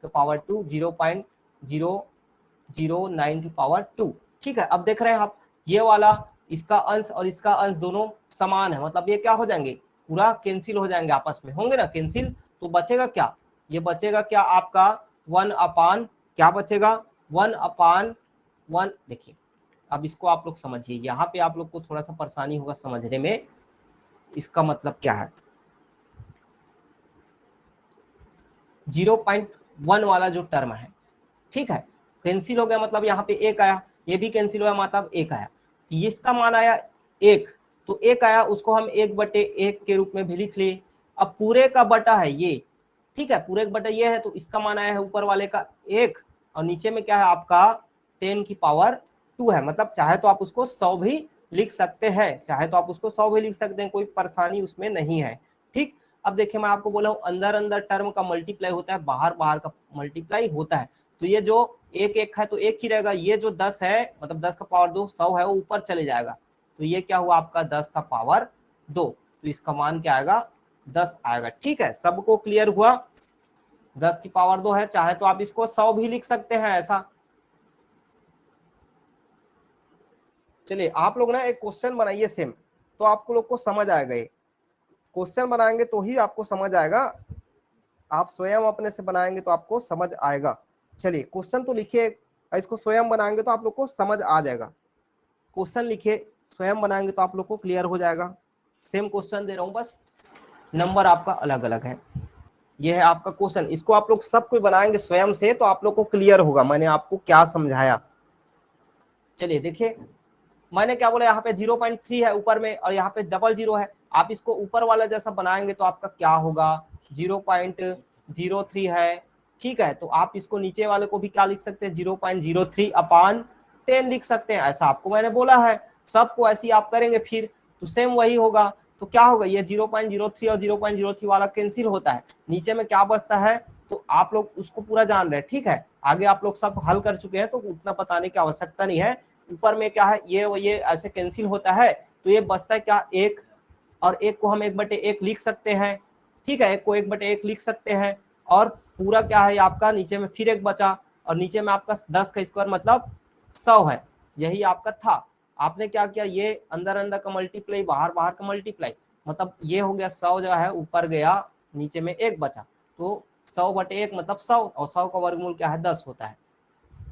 का पावर 2, 0.009 की पावर 2, ठीक है। अब देख रहे हैं आप ये वाला, इसका अंश और इसका अंश दोनों समान है, मतलब ये क्या हो जाएंगे, पूरा कैंसिल हो जाएंगे, आपस में होंगे ना कैंसिल, तो बचेगा क्या, ये बचेगा क्या आपका 1 अपान, क्या बचेगा 1 अपान 1। देखिए अब इसको आप लोग समझिए, यहाँ पे आप लोग को थोड़ा सा परेशानी होगा समझने में, इसका मतलब क्या है, 0.1 वाला जो टर्म है, ठीक है, कैंसिल हो गया, मतलब यहाँ पे एक आया, ये भी कैंसिल हुआ, मतलब एक आया, इसका मान आया एक, तो एक आया, उसको हम 1/1 के रूप में भी लिख लिए। अब पूरे का बटा है ये, ठीक है, पूरे का बटा ये है, तो इसका मान आया है ऊपर वाले का 1, और नीचे में क्या है आपका 10 की पावर 2 है, मतलब चाहे तो आप उसको 100 भी लिख सकते हैं, चाहे तो आप उसको 100 भी लिख सकते हैं, कोई परेशानी उसमें नहीं है, ठीक। अब देखिए मैं आपको बोला हूँ अंदर अंदर टर्म का मल्टीप्लाई होता है, बाहर बाहर का मल्टीप्लाई होता है, तो ये जो एक एक है तो एक ही रहेगा, ये जो 10 है मतलब 10 का पावर 2 100 है, वो ऊपर चले जाएगा, तो ये क्या हुआ आपका 10 का पावर 2, तो इसका मान क्या आएगा 10 आएगा, ठीक है। सबको क्लियर हुआ, 10 की पावर 2 है, चाहे तो आप इसको 100 भी लिख सकते हैं ऐसा। चलिए आप लोग ना एक क्वेश्चन बनाइए सेम, तो आपको लोग को समझ आएगा। ये क्वेश्चन बनाएंगे तो ही आपको समझ आएगा, आप स्वयं अपने से बनाएंगे तो आपको समझ आएगा। चलिए क्वेश्चन तो लिखिए, इसको स्वयं बनाएंगे तो आप लोग को समझ आ जाएगा। क्वेश्चन लिखिए, स्वयं बनाएंगे तो आप लोग को क्लियर हो जाएगा। सेम क्वेश्चन दे रहा हूं, बस नंबर आपका अलग अलग है। यह है आपका क्वेश्चन, इसको आप लोग सब कोई बनाएंगे स्वयं से तो आप लोग को क्लियर होगा मैंने आपको क्या समझाया। चलिए देखिए, मैंने क्या बोला, यहाँ पे 0.3 है ऊपर में और यहाँ पे 00 है। आप इसको ऊपर वाला जैसा बनाएंगे तो आपका क्या होगा, 0.03 है। ठीक है, तो आप इसको नीचे वाले को भी क्या लिख सकते हैं, 0.03/10 लिख सकते हैं। ऐसा आपको मैंने बोला है, सबको ऐसी आप करेंगे फिर तो सेम वही होगा। तो क्या होगा, ये 0.03 और 0.03 वाला कैंसिल होता है, नीचे में क्या बचता है, तो आप लोग उसको पूरा जान रहे हैं। ठीक है, आगे आप लोग सब हल कर चुके हैं तो उतना बताने की आवश्यकता नहीं है। ऊपर में क्या है, ये ऐसे कैंसिल होता है तो ये बचता है क्या, 1, और 1 को हम 1/1 लिख सकते हैं। ठीक है, 1 को 1/1 लिख सकते हैं और पूरा क्या है आपका, नीचे में फिर 1 बचा और नीचे में आपका 10 का स्क्वायर मतलब 100 है। यही आपका था। आपने क्या किया, ये अंदर अंदर का मल्टीप्लाई, बाहर बाहर का मल्टीप्लाई, मतलब ये हो गया 100 जो है ऊपर गया, नीचे में 1 बचा, तो 100/1 मतलब 100 और 100 का वर्गमूल क्या है, 10 होता है।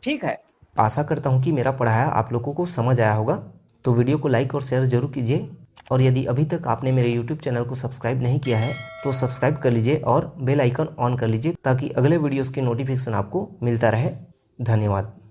ठीक है, आशा करता हूँ कि मेरा पढ़ाया आप लोगों को समझ आया होगा। तो वीडियो को लाइक और शेयर जरूर कीजिए, और यदि अभी तक आपने मेरे YouTube चैनल को सब्सक्राइब नहीं किया है तो सब्सक्राइब कर लीजिए और बेल आइकन ऑन कर लीजिए ताकि अगले वीडियोस की नोटिफिकेशन आपको मिलता रहे। धन्यवाद।